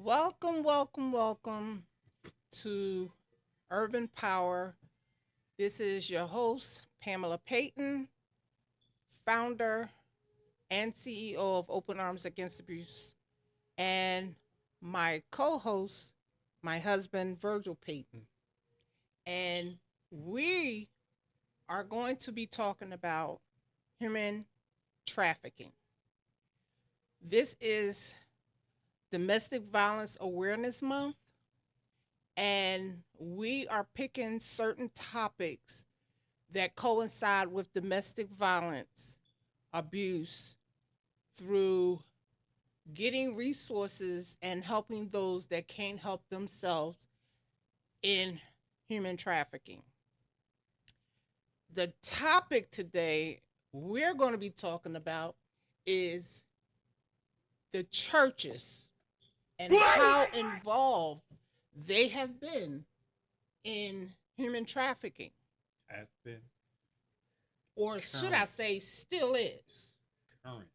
Welcome, welcome, welcome to Urban Power. This is your host, Pamela Payton, founder and CEO of Open Arms Against Abuse, and my co host, my husband, Virgil Payton. And we are going to be talking about human trafficking. This is Domestic Violence Awareness Month, and we are picking certain topics that coincide with domestic violence, abuse, through getting resources and helping those that can't help themselves in human trafficking. The topic today we're going to be talking about is the churches and how involved they have been in human trafficking, Has been or should I current, say, still is. current.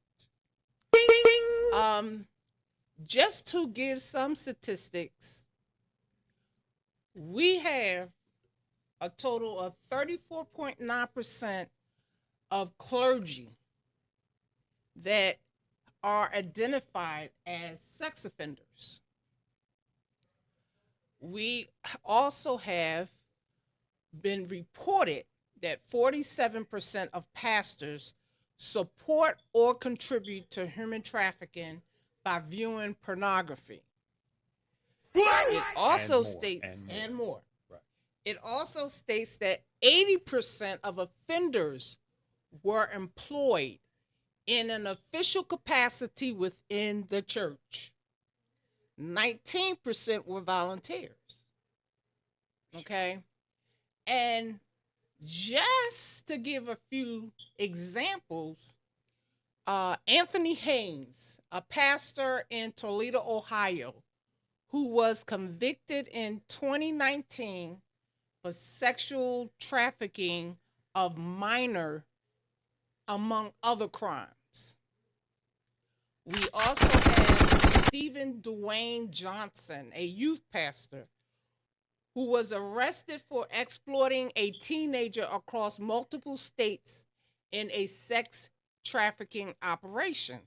Um, just to give some statistics, we have a total of 34.9% of clergy that are identified as sex offenders. We also have been reported that 47% of pastors support or contribute to human trafficking by viewing pornography. It And also more, states, and more. and more, Right. it also states that 80% of offenders were employed in an official capacity within the church. 19% were volunteers. Okay. And just to give a few examples, Anthony Haynes, a pastor in Toledo, Ohio, who was convicted in 2019 for sexual trafficking of minor, among other crimes. We also have Stephen Dwayne Johnson, a youth pastor, who was arrested for exploiting a teenager across multiple states in a sex trafficking operation.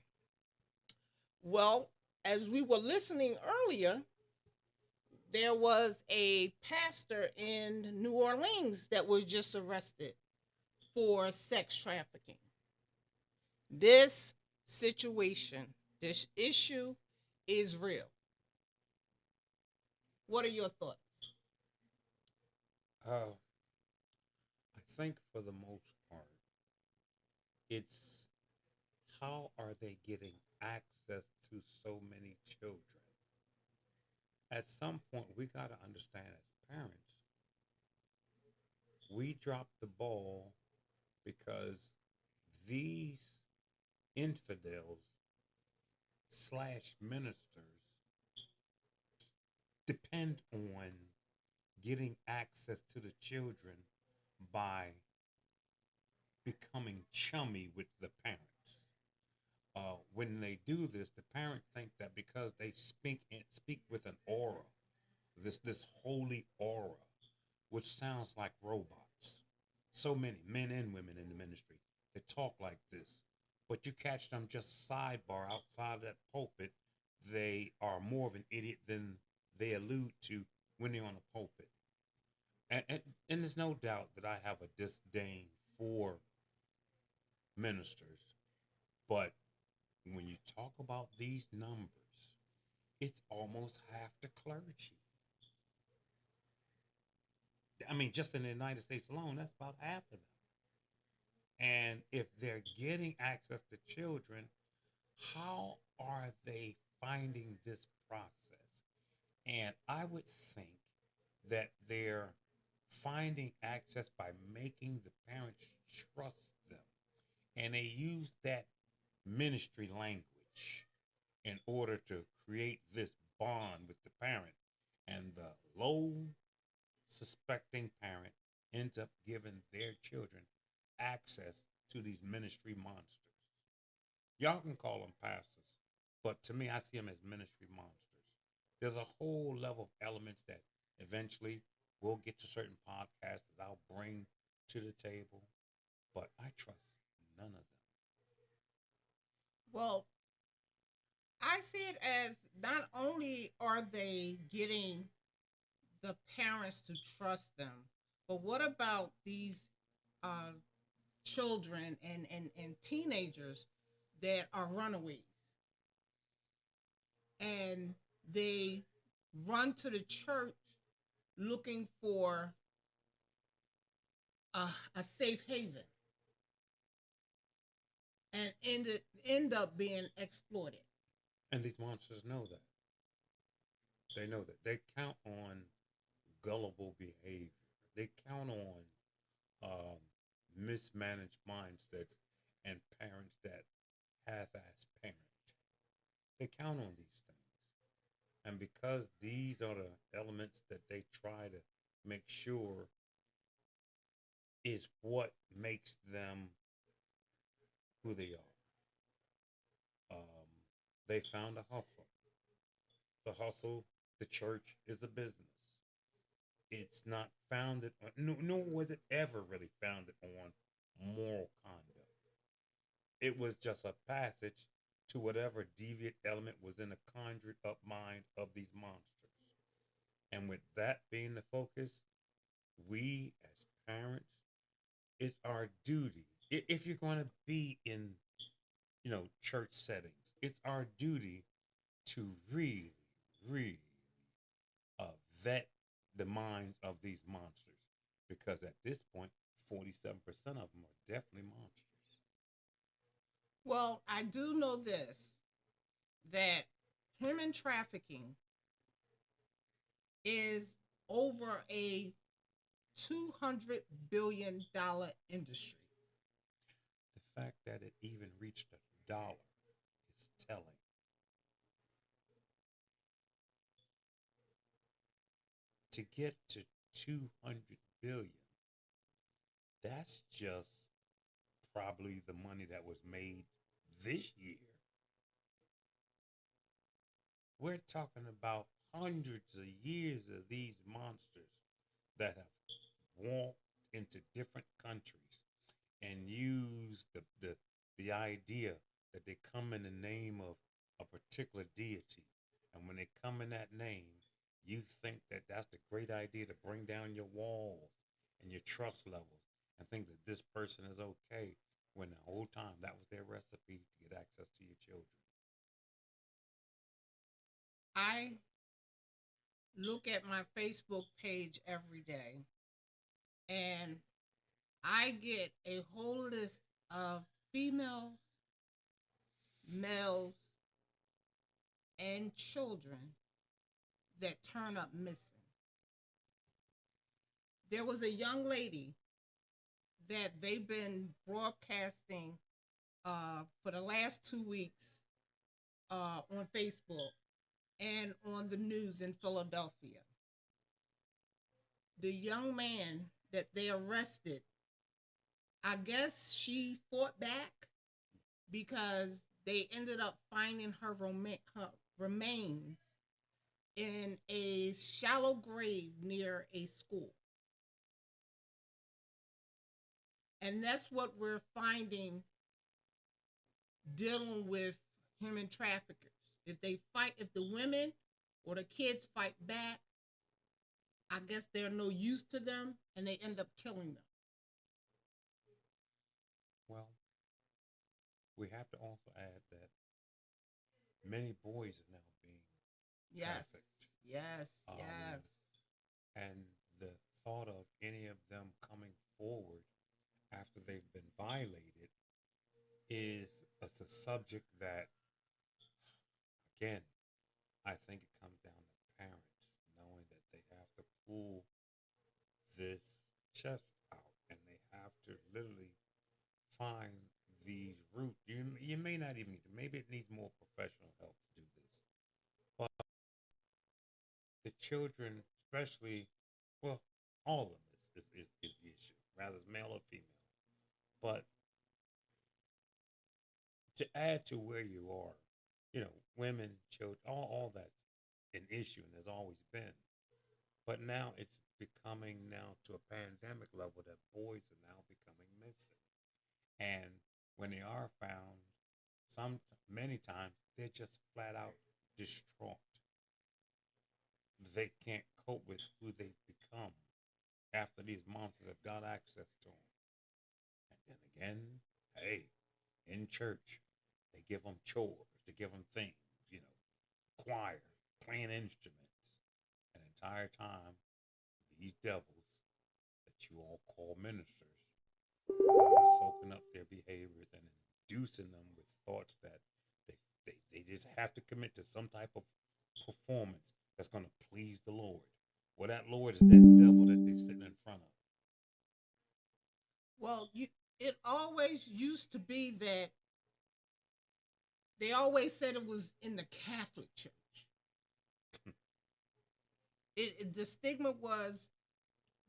Well, as we were listening earlier, there was a pastor in New Orleans that was just arrested for sex trafficking. This situation, this issue is real. What are your thoughts? I think for the most part, it's how are they getting access to so many children? At some point, we got to understand as parents, we dropped the ball because these infidels slash ministers depend on getting access to the children by becoming chummy with the parents. When they do this, the parents think that because they speak with an aura, this holy aura, which sounds like robots. So many men and women in the ministry that talk like this, but you catch them just sidebar outside of that pulpit, they are more of an idiot than they allude to when they're on the pulpit. And there's no doubt that I have a disdain for ministers, but when you talk about these numbers, it's almost half the clergy. I mean, just in the United States alone, that's about half of them. And if they're getting access to children, how are they finding this process? And I would think that they're finding access by making the parents trust them. And they use that ministry language in order to create this bond with the parent. And the low suspecting parent ends up giving their children access to these ministry monsters. Y'all can call them pastors, but to me, I see them as ministry monsters. There's a whole level of elements that eventually we'll get to certain podcasts that I'll bring to the table, but I trust none of them. Well, I see it as not only are they getting the parents to trust them, but what about these uh, children and teenagers that are runaways and they run to the church looking for a safe haven and end up being exploited. And these monsters know that. They know that. They count on gullible behavior. They count on um, mismanaged mindsets and parents that half-ass parent. They count on these things. And because these are the elements that they try to make sure is what makes them who they are. They found a hustle. The hustle, the church is a business. It's not founded on, nor was it ever really founded on moral conduct. It was just a passage to whatever deviant element was in the conjured up mind of these monsters. And with that being the focus, we as parents, it's our duty. If you're going to be in, church settings, it's our duty to really, really uh, vet the minds of these monsters. Because at this point, 47% of them are definitely monsters. Well, I do know this, that human trafficking is over a $200 billion industry. The fact that it even reached $1 is telling. To get to 200 billion, that's just probably the money that was made this year. We're talking about hundreds of years of these monsters that have walked into different countries and used the idea that they come in the name of a particular deity. And when they come in that name, you think that that's the great idea to bring down your walls and your trust levels and think that this person is okay when the whole time that was their recipe to get access to your children. I look at my Facebook page every day and I get a whole list of females, males, and children that turn up missing. There was a young lady that they've been broadcasting for the last 2 weeks on Facebook and on the news in Philadelphia. The young man that they arrested, I guess she fought back because they ended up finding her remains in a shallow grave near a school. And that's what we're finding dealing with human traffickers. If the women or the kids fight back, I guess they're no use to them and they end up killing them. Well, we have to also add that many boys are now being Yes, trafficked. yes, Um, yes. and the thought of any of them coming forward after they've been violated is a subject that, again, I think it comes down to parents knowing that they have to pull this chest out and they have to literally find these roots. You may not even, maybe it needs more professional help to do this. But the children, especially, well, all of them is the issue, rather it's male or female. But to add to where you are, women, children, all that's an issue, and there's always been. But now it's becoming now to a pandemic level that boys are now becoming missing. And when they are found, some many times they're just flat out distraught. They can't cope with who they've become after these monsters have got access to them. And then again, hey, in church, they give them chores, they give them things, you know, choir, playing instruments. And the entire time, these devils that you all call ministers are soaking up their behaviors and inducing them with thoughts that they just have to commit to some type of performance that's going to please the Lord. Well, that Lord is that devil that they're sitting in front of. Well, it always used to be that they always said it was in the Catholic Church. The stigma was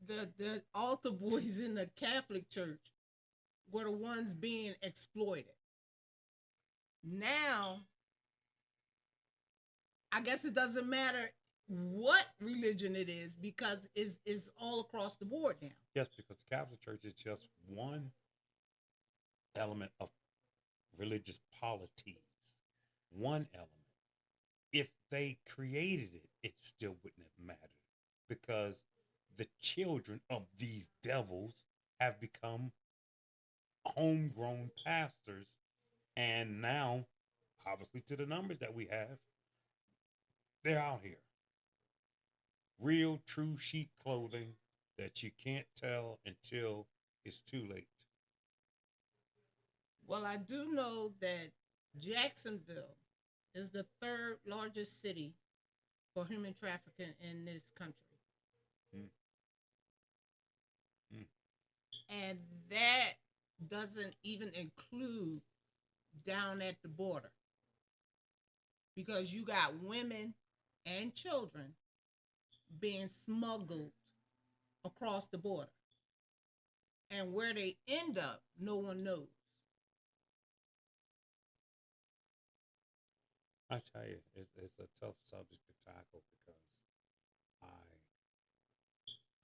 the altar boys in the Catholic Church were the ones being exploited. Now, I guess it doesn't matter what religion it is because it's all across the board now. Yes, because the Catholic Church is just one element of religious polities, one element. If they created it, it still wouldn't have mattered because the children of these devils have become homegrown pastors. And now, obviously, to the numbers that we have, they're out here. Real, true sheep clothing that you can't tell until it's too late. Well, I do know that Jacksonville is the third largest city for human trafficking in this country. Mm, mm. And that doesn't even include down at the border because you got women and children being smuggled across the border. And where they end up, no one knows. I tell you, it's a tough subject to tackle because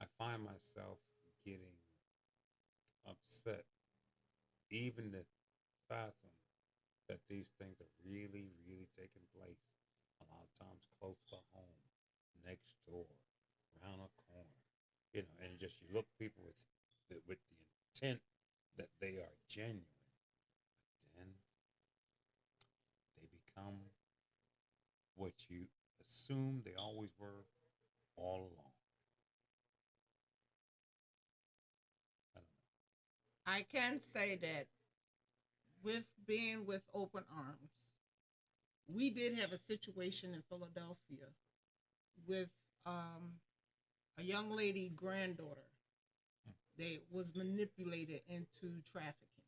I find myself getting upset even to fathom that these things are really, really taking place. A lot of times close to home, next door, around a corner, you know, and just you look people with the intent that they are genuine, then they become what you assume they always were all along. I don't I can say that with being with Open Arms, we did have a situation in Philadelphia with a young lady granddaughter know. that was manipulated into trafficking,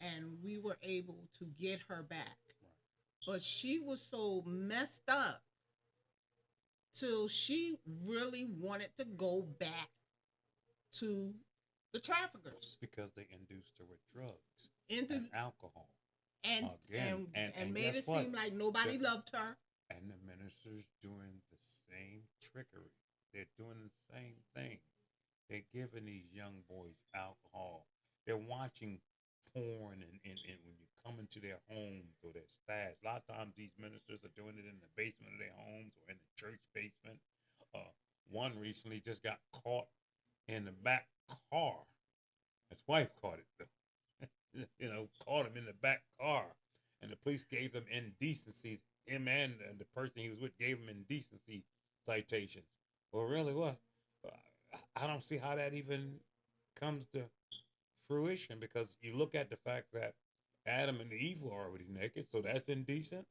and we were able to get her back. Right. But she was so messed up till she really wanted to go back to the traffickers Because they induced her with drugs into and alcohol. and Again, and made guess it what? seem like nobody The, loved her. and the ministers doing the same trickery. They're doing the same thing. They're giving these young boys alcohol. They're watching porn, and when you come into their homes or their stash, a lot of times these ministers are doing it in the basement of their homes or in the church basement. Uh, one recently just got caught in the back car. His wife caught it though. You know, caught him in the back car, and the police gave them indecency. Him and the person he was with gave him indecency citations. Well, really, what? I don't see how that even comes to fruition because you look at the fact that Adam and Eve were already naked, so that's indecent.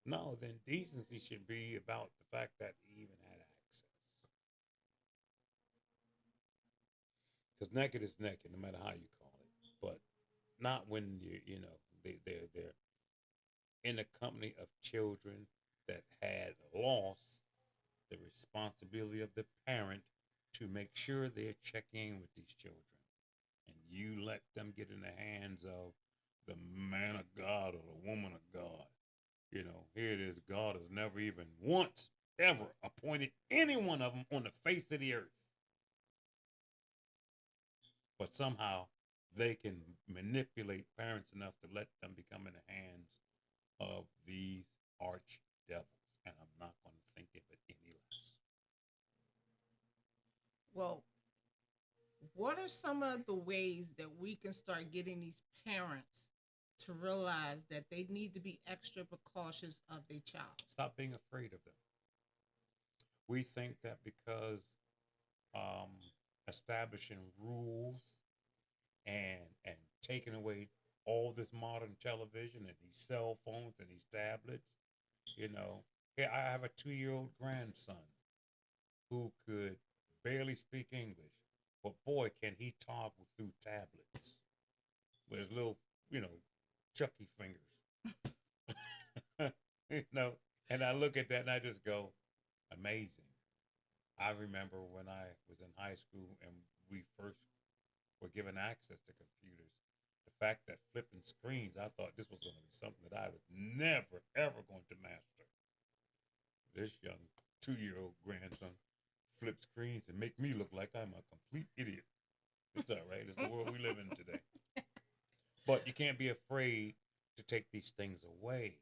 No, the indecency should be about the fact that he even had access. Because naked is naked, no matter how you call it. But not when you know they're in the company of children that had lost the responsibility of the parent to make sure they're checking in with these children, and you let them get in the hands of the man of God or the woman of God. Here it is. God has never even once ever appointed any one of them on the face of the earth, but somehow they can manipulate parents enough to let them become in the hands of these arch devils. And I'm not going to think of it any less. Well, what are some of the ways that we can start getting these parents to realize that they need to be extra precautious of their child? Stop being afraid of them. We think that because um, establishing rules and taking away all this modern television and these cell phones and these tablets, you know, yeah, I have a 2-year-old grandson who could barely speak English, but boy, can he toggle through tablets with his little, you know, Chucky fingers. you know, and I look at that and I just go, amazing. I remember when I was in high school and we first were given access to computers. The fact that flipping screens, I thought this was going to be something that I was never, ever going to master. This young 2-year-old grandson flip screens and make me look like I'm a complete idiot. It's all right. It's the world we live in today. But you can't be afraid to take these things away,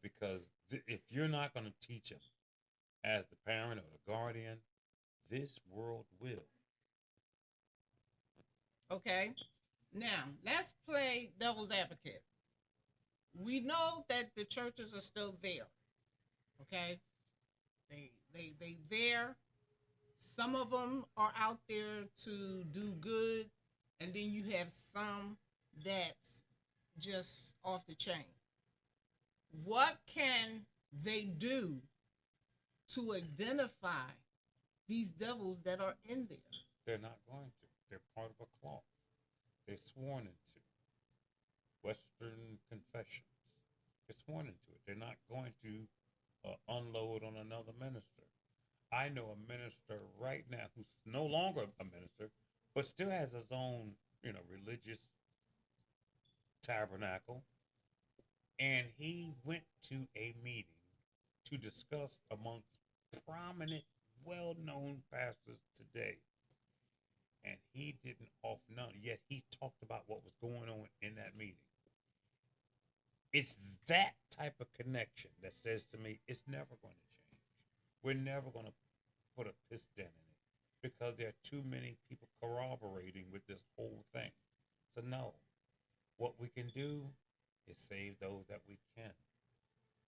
because if you're not going to teach them as the parent or the guardian, this world will. Okay. Now, let's play devil's advocate. We know that the churches are still there. Okay? They there. Some of them are out there to do good, and then you have some that's just off the chain. What can they do to identify these devils that are in there? They're not going to. They're part of a cloth. They're sworn into. Western confessions. They're sworn into it. They're not going to unload on another minister. I know a minister right now who's no longer a minister, but still has his own, religious tabernacle. And he went to a meeting to discuss amongst prominent, well known pastors today. And he didn't off none, yet he talked about what was going on in that meeting. It's that type of connection that says to me, it's never going to change. We're never going to put a piss dent in it because there are too many people corroborating with this whole thing. So, no, what we can do is save those that we can.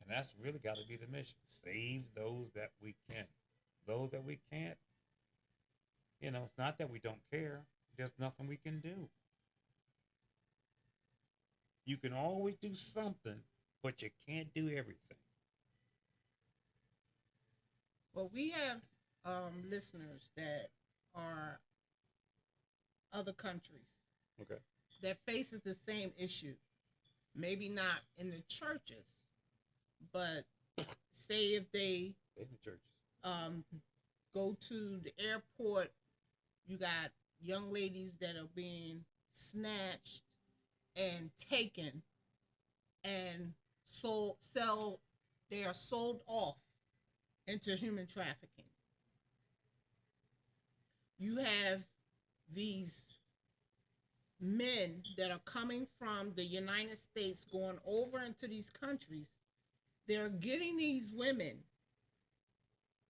And that's really got to be the mission. Save those that we can. Those that we can't, it's not that we don't care. There's nothing we can do. You can always do something, but you can't do everything. Well, we have listeners that are other countries Okay. that faces the same issue. Maybe not in the churches, but say if they In the churches. um, go to the airport, you got young ladies that are being snatched and taken and sell. They are sold off into human trafficking. You have these men that are coming from the United States going over into these countries. They're getting these women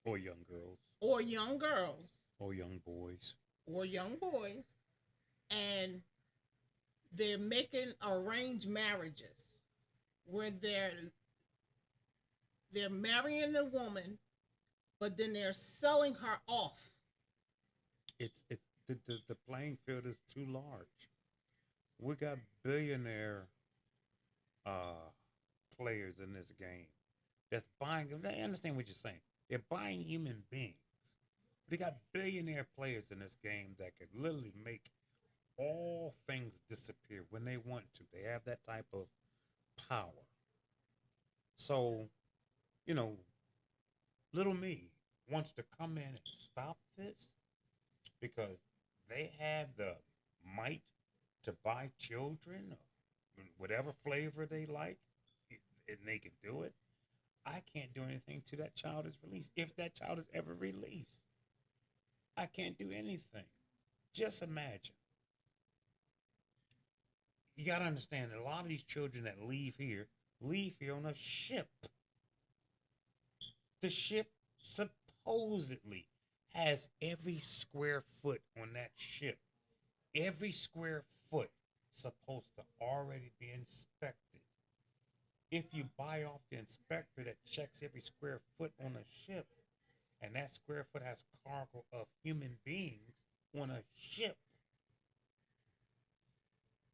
Or young girls. or young girls Or young boys. or young boys, and they're making arranged marriages where they're marrying the woman, but then they're selling her off. It's the playing field is too large. We got billionaire uh, players in this game that's buying. I understand what you're saying. They're buying human beings. They got billionaire players in this game that could literally make all things disappear when they want to. They have that type of power. So, you know, little me wants to come in and stop this because they have the might to buy children, whatever flavor they like. and they can do it, I can't do anything till that child is released. If that child is ever released, I can't do anything. Just imagine. You got to understand that a lot of these children that leave here on a ship. The ship supposedly has every square foot on that ship. Every square foot supposed to already be inspected. If you buy off the inspector that checks every square foot on a ship, and that square foot has cargo of human beings on a ship,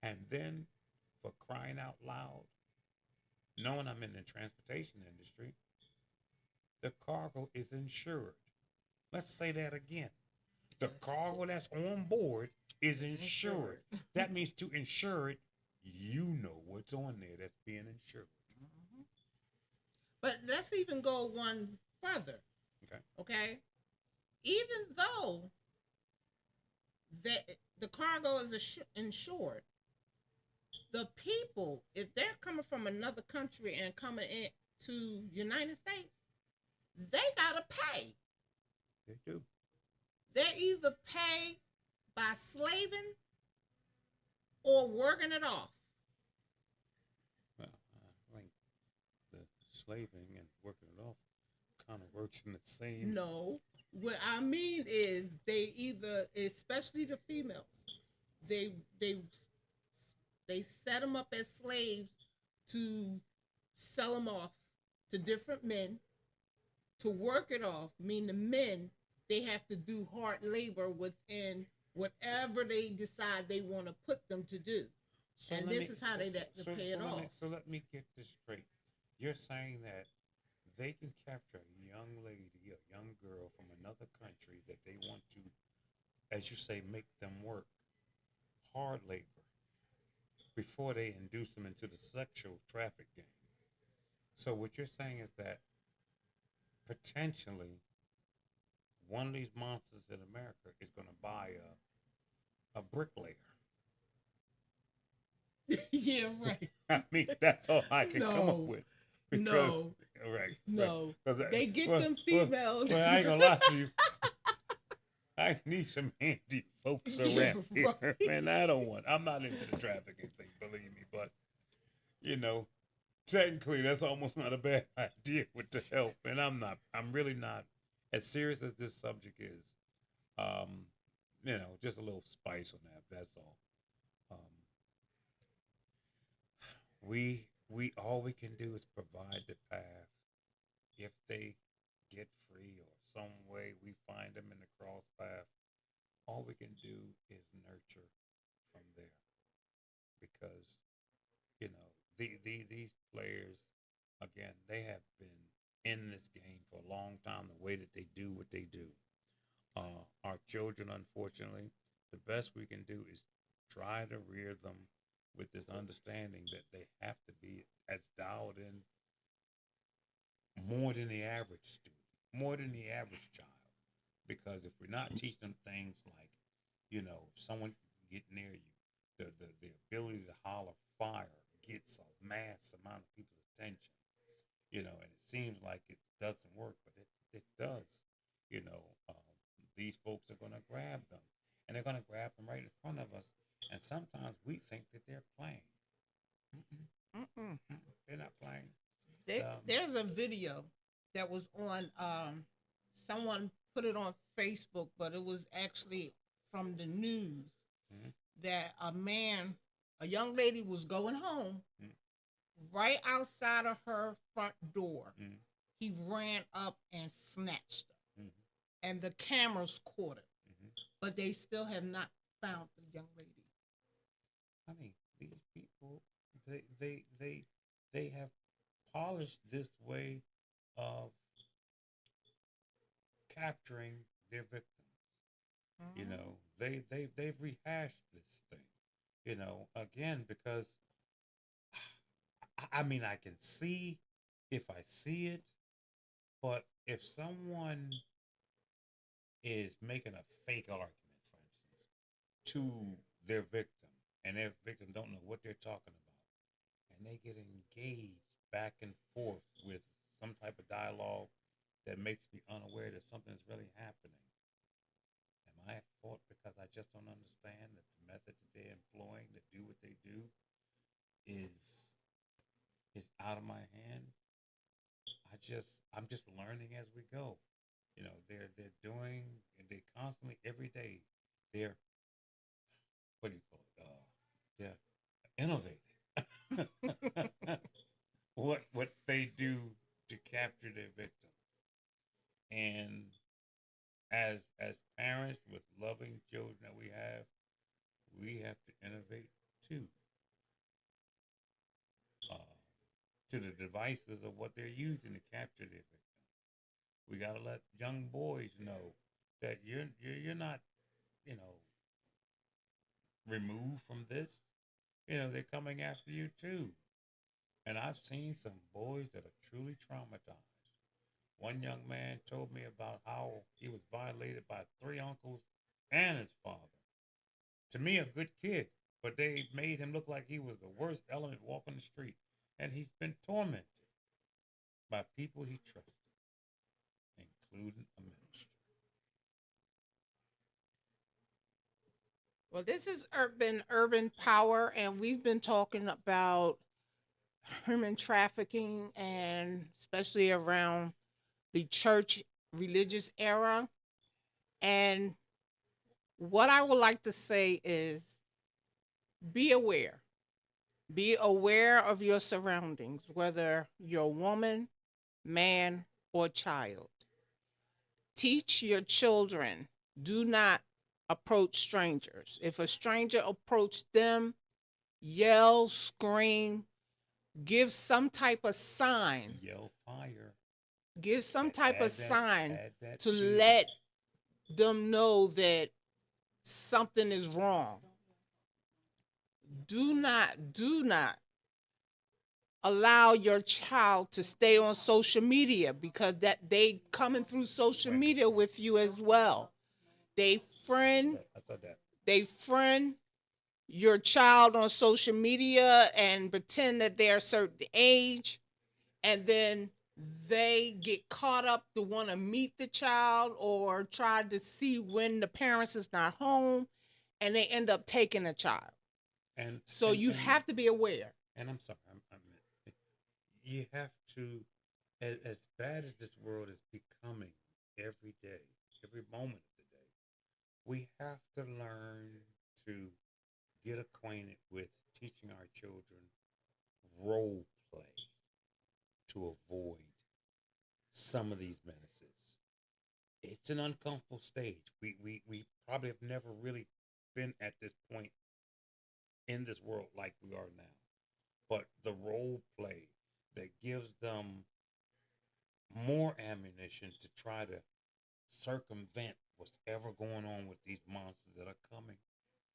and then for crying out loud, knowing I'm in the transportation industry, the cargo is insured. Let's say that again. The Yes. cargo that's on board is insured. Insured. That means to insure it, you know what's on there that's being insured. Mhm. But let's even go one further. Okay. Okay. Even though that the cargo is insured, the people, if they're coming from another country and coming in to United States, they gotta pay. They do. They either pay by slaving or working it off. Well, I think the slaving and working it off kind of works in the same. No, what I mean is they either, especially the females, they they they set them up as slaves to sell them off to different men to work it off. Mean the men, they have to do hard labor within whatever they decide they want to put them to do, So and let this me, is how they pay it off. so let me get this straight. You're saying that they can capture a young lady, a young girl from another country that they want to, as you say, make them work hard labor before they induce them into the sexual traffic game. So what you're saying is that potentially one of these monsters in America is going to buy a bricklayer. Yeah, right. I mean, that's all I can come up No, with. Because, no, right, no. 'cause They get well, them females. well, I ain't gonna lie to you. I need some handy folks Yeah, around here, right. man. I'm not into the trafficking thing, believe me, but you know, technically, that's almost not a bad idea with the help. And I'm really not as serious as this subject is. Um, just a little spice on that. That's all. Um, we all we can do is provide the path. If they get free or some way we find them in the cross path, all we can do is nurture from there because these players again they have been in this game for a long time the way that they do what they do. Our children, unfortunately, the best we can do is try to rear them with this understanding that they have to be as dialed in more than the average student, more than the average child. Because if we're not teaching them things like, if someone get near you, the ability to holler fire gets a mass amount of people's attention, and it seems like it doesn't work, but it does. You know, um, these folks are going to grab them, and they're going to grab them right in front of us, and sometimes we think that they're playing. Mm-mm, Mm-mm. they're not playing. There's a video that was on. Someone put it on Facebook, but it was actually from the news Mm-hmm, that a young lady was going home. mm-hmm, Right outside of her front door, mm-hmm, he ran up and snatched her, mm-hmm, and the cameras caught it. mm-hmm. But they still have not found the young lady. I mean, these people, they have polished this way of capturing their victims. Mm-hmm. They've rehashed this thing. Again because I mean I can see if I see it, but if someone is making a fake argument, for instance, to their victim, and their victim don't know what they're talking about, and they get engaged back and forth with some type of dialogue that makes me unaware that something's really happening. Am I at fault because I just don't understand that the method that they're employing to do what they do is is out of my hands? I'm just learning as we go. You know, they're doing and they constantly every day they're what do you call it? They're innovating. What they do to capture their victims. And as parents with loving children that we have to innovate too, uh, to the devices of what they're using to capture their victims. We got to let young boys know that you're not you know removed from this. You know they're coming after you too. And I've seen some boys that are truly traumatized. One young man told me about how he was violated by three uncles and his father. To me, a good kid, but they made him look like he was the worst element walking the street. And he's been tormented by people he trusted, including a minister. Well, this is urban power, and we've been talking about human trafficking, and especially around the church religious era. And what I would like to say is be aware. Be aware of your surroundings, whether you're a woman, man, or child. Teach your children. Do not approach strangers. If a stranger approach them, yell, scream, give some type of sign. Yell fire. Give some type of sign Add that to too. let them know that something is wrong. Do not allow your child to stay on social media, because that they coming through social media with you as well. They friend I saw that. they friend your child on social media and pretend that they're a certain age, and then they get caught up to want to meet the child or try to see when the parents is not home, and they end up taking a child. And So and you and have to be aware. and I'm sorry. You have to, as bad as this world is becoming every day, every moment of the day, we have to learn to get acquainted with teaching our children role play to avoid some of these menaces. It's an uncomfortable stage. We probably have never really been at this point in this world like we are now. But the role play that gives them more ammunition to try to circumvent what's ever going on with these monsters that are coming.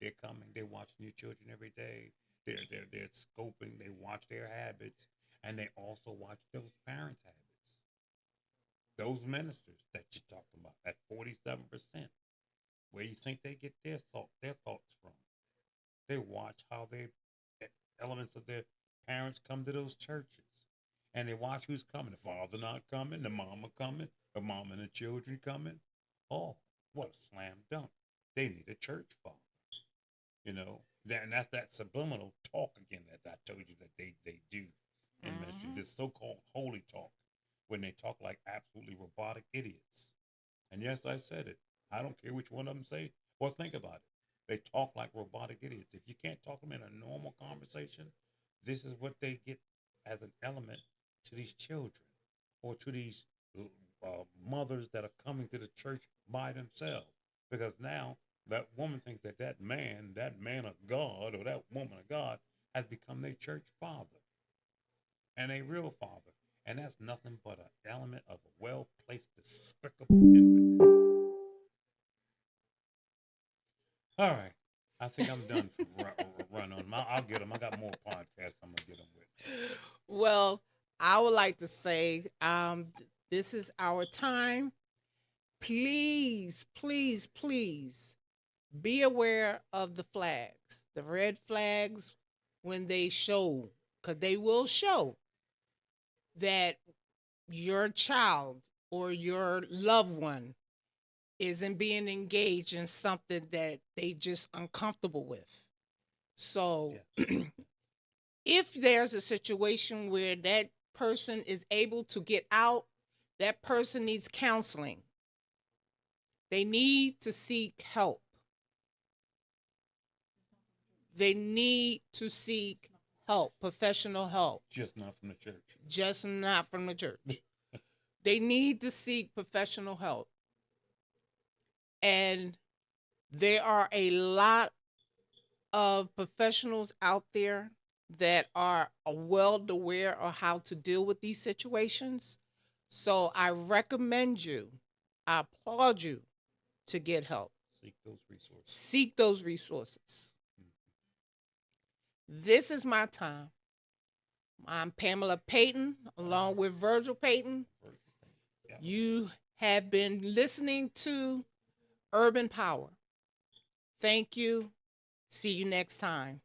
They're coming. They're watching your children every day. They're scoping. They watch their habits, and they also watch those parents' habits. Those ministers that you're talking about at 47%, where you think they get their thoughts from? They watch how they elements of their parents come to those churches, and they watch who's coming. The father not coming, the mama coming, the mom and the children coming. Oh, what a slam dunk! They need a church father. You know, and that's that subliminal talk again that I told you that they do in ministry. Mm-hmm. This so-called holy talk when they talk like absolutely robotic idiots. And yes, I said it. I don't care which one of them say. Well, think about it. They talk like robotic idiots. If you can't talk to them in a normal conversation, this is what they get as an element to these children or to these mothers that are coming to the church by themselves. Because now that woman thinks that that man of God or that woman of God, has become their church father and a real father. And that's nothing but an element of a well placed, despicable infidel. All right. I think I'm done for run on. I'll get them. I got more podcasts I'm going to get them with. Well, I would like to say this is our time. Please, please, please be aware of the flags, the red flags when they show, because they will show. that your child or your loved one isn't being engaged in something that they just uncomfortable with. So Yes. if there's a situation where that person is able to get out, that person needs counseling. They need to seek help. They need to seek help, professional help, Just not from the church. just not from the church. They need to seek professional help. And there are a lot of professionals out there that are well aware of how to deal with these situations. So I recommend you, I applaud you to get help. Seek those resources. Seek those resources. This is my time. I'm Pamela Payton, along with Virgil Payton. Yeah. You have been listening to Urban Power. Thank you. See you next time.